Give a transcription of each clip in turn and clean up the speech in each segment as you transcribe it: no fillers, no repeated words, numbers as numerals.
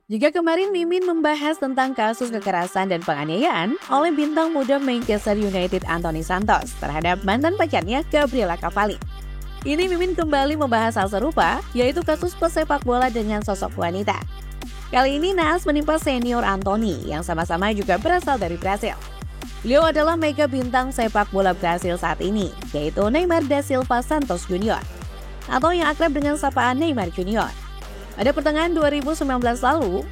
Jika kemarin Mimin membahas tentang kasus kekerasan dan penganiayaan oleh bintang muda Manchester United Anthony Santos terhadap mantan pacarnya Gabriela Cavali. Ini Mimin kembali membahas hal serupa, yaitu kasus pesepak bola dengan sosok wanita. Kali ini naas menimpa senior Anthony yang sama-sama juga berasal dari Brasil. Beliau adalah mega bintang sepak bola Brasil saat ini, yaitu Neymar da Silva Santos Junior, atau yang akrab dengan sapaan Neymar Junior. Pada pertengahan 2019 lalu,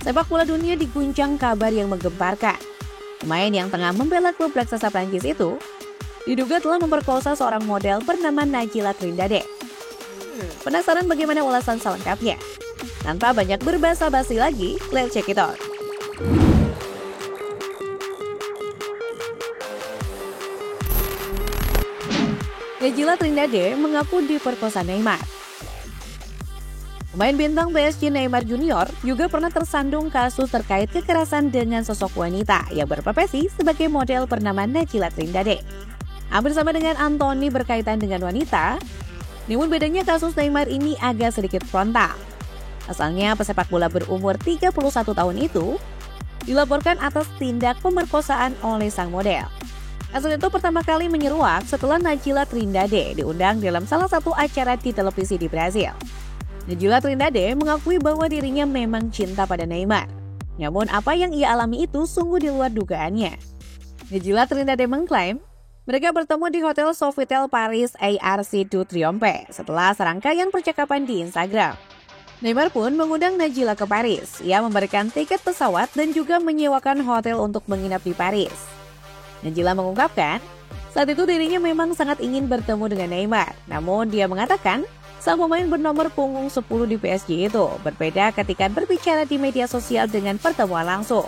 sepak bola dunia diguncang kabar yang menggemparkan. Pemain yang tengah membela klub raksasa Prancis itu diduga telah memperkosa seorang model bernama Najila Trindade. Penasaran bagaimana ulasan selengkapnya? Tanpa banyak berbasa-basi lagi, let's check it out. Najila Trindade mengaku diperkosa Neymar. Pemain bintang PSG Neymar Junior juga pernah tersandung kasus terkait kekerasan dengan sosok wanita yang berprofesi sebagai model bernama Najila Trindade. Hampir sama dengan Anthony berkaitan dengan wanita, namun bedanya kasus Neymar ini agak sedikit frontal. Asalnya pesepak bola berumur 31 tahun itu dilaporkan atas tindak pemerkosaan oleh sang model. Kasus itu pertama kali menyeruak setelah Najila Trindade diundang dalam salah satu acara di televisi di Brasil. Najila Trindade mengakui bahwa dirinya memang cinta pada Neymar. Namun apa yang ia alami itu sungguh di luar dugaannya. Najila Trindade mengklaim mereka bertemu di Hotel Sofitel Paris Arc du Triomphe setelah serangkaian percakapan di Instagram. Neymar pun mengundang Najila ke Paris. Ia memberikan tiket pesawat dan juga menyewakan hotel untuk menginap di Paris. Najila mengungkapkan, saat itu dirinya memang sangat ingin bertemu dengan Neymar. Namun dia mengatakan, sang pemain bernomor punggung 10 di PSG itu berbeda ketika berbicara di media sosial dengan pertemuan langsung.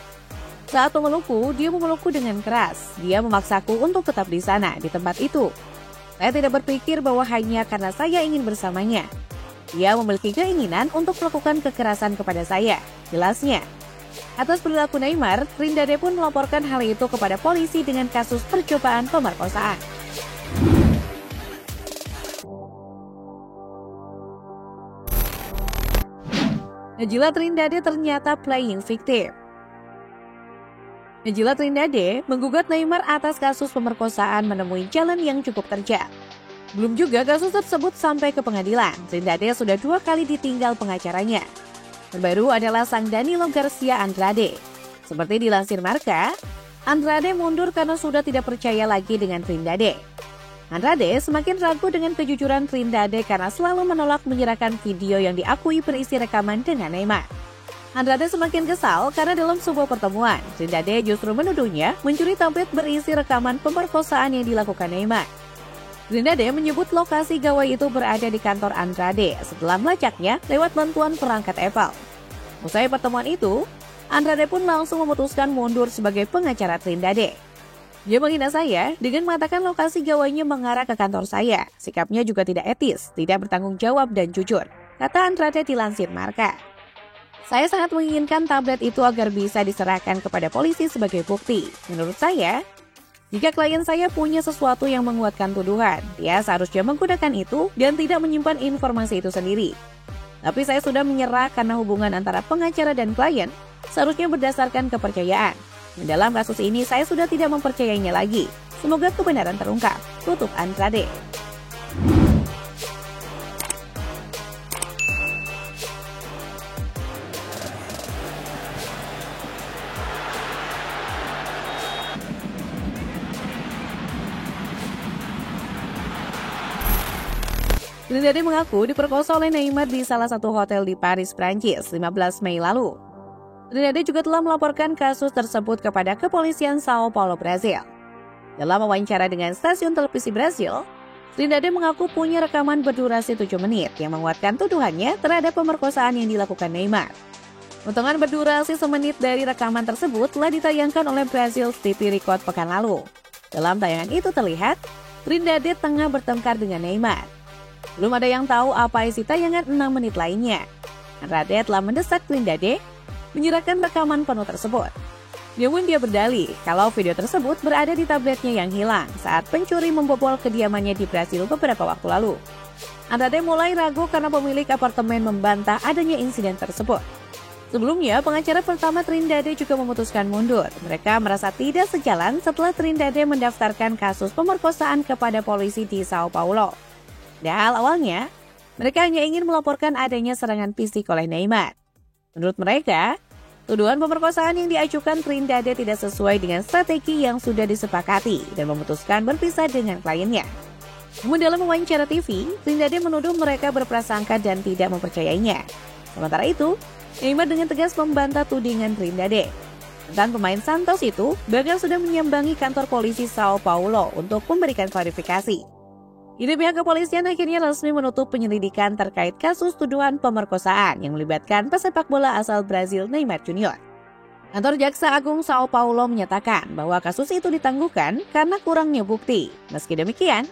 Saat memelukku, dia memelukku dengan keras. Dia memaksaku untuk tetap di sana, di tempat itu. Saya tidak berpikir bahwa hanya karena saya ingin bersamanya. Dia memiliki keinginan untuk melakukan kekerasan kepada saya, jelasnya. Atas perilaku Neymar, Trindade pun melaporkan hal itu kepada polisi dengan kasus percobaan pemerkosaan. Najila Trindade ternyata playing victim. Najila Trindade menggugat Neymar atas kasus pemerkosaan menemui jalan yang cukup terjal. Belum juga kasus tersebut sampai ke pengadilan, Trindade sudah 2 kali ditinggal pengacaranya. Terbaru adalah sang Danilo Garcia Andrade. Seperti dilansir Marca, Andrade mundur karena sudah tidak percaya lagi dengan Trindade. Andrade semakin ragu dengan kejujuran Trindade karena selalu menolak menyerahkan video yang diakui berisi rekaman dengan Neymar. Andrade semakin kesal karena dalam sebuah pertemuan, Trindade justru menuduhnya mencuri tablet berisi rekaman pemerkosaan yang dilakukan Neymar. Trindade menyebut lokasi gawai itu berada di kantor Andrade setelah melacaknya lewat bantuan perangkat Apple. Usai pertemuan itu, Andrade pun langsung memutuskan mundur sebagai pengacara Trindade. Dia menghina saya dengan mengatakan lokasi gawainya mengarah ke kantor saya. Sikapnya juga tidak etis, tidak bertanggung jawab dan jujur, kata Andrade dilansir Marca. Saya sangat menginginkan tablet itu agar bisa diserahkan kepada polisi sebagai bukti. Menurut saya, jika klien saya punya sesuatu yang menguatkan tuduhan, dia seharusnya menggunakan itu dan tidak menyimpan informasi itu sendiri. Tapi saya sudah menyerah karena hubungan antara pengacara dan klien seharusnya berdasarkan kepercayaan. Dalam kasus ini saya sudah tidak mempercayainya lagi. Semoga kebenaran terungkap, tutup Andrade. Trindade mengaku diperkosa oleh Neymar di salah satu hotel di Paris, Prancis, 15 Mei lalu. Trindade juga telah melaporkan kasus tersebut kepada kepolisian Sao Paulo, Brasil. Dalam wawancara dengan stasiun televisi Brasil, Trindade mengaku punya rekaman berdurasi 7 menit yang menguatkan tuduhannya terhadap pemerkosaan yang dilakukan Neymar. Potongan berdurasi semenit dari rekaman tersebut telah ditayangkan oleh Brazil TV Record pekan lalu. Dalam tayangan itu terlihat, Trindade tengah bertengkar dengan Neymar. Belum ada yang tahu apa isi tayangan 6 menit lainnya. Andrade telah mendesak Trindade menyerahkan rekaman penuh tersebut. Namun dia berdalih kalau video tersebut berada di tabletnya yang hilang saat pencuri membobol kediamannya di Brasil beberapa waktu lalu. Andrade mulai ragu karena pemilik apartemen membantah adanya insiden tersebut. Sebelumnya, pengacara pertama Trindade juga memutuskan mundur. Mereka merasa tidak sejalan setelah Trindade mendaftarkan kasus pemerkosaan kepada polisi di Sao Paulo. Padahal awalnya, mereka hanya ingin melaporkan adanya serangan fisik oleh Neymar. Menurut mereka, tuduhan pemerkosaan yang diajukan Trindade tidak sesuai dengan strategi yang sudah disepakati dan memutuskan berpisah dengan kliennya. Namun dalam wawancara TV, Trindade menuduh mereka berprasangka dan tidak mempercayainya. Sementara itu, Neymar dengan tegas membantah tudingan Trindade. Mantan pemain Santos itu bahkan sudah menyambangi kantor polisi Sao Paulo untuk memberikan klarifikasi. Kini pihak kepolisian akhirnya resmi menutup penyelidikan terkait kasus tuduhan pemerkosaan yang melibatkan pesepak bola asal Brazil Neymar Junior. Kantor Jaksa Agung Sao Paulo menyatakan bahwa kasus itu ditangguhkan karena kurangnya bukti. Meski demikian,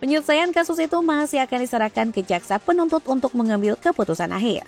penyelesaian kasus itu masih akan diserahkan ke jaksa penuntut untuk mengambil keputusan akhir.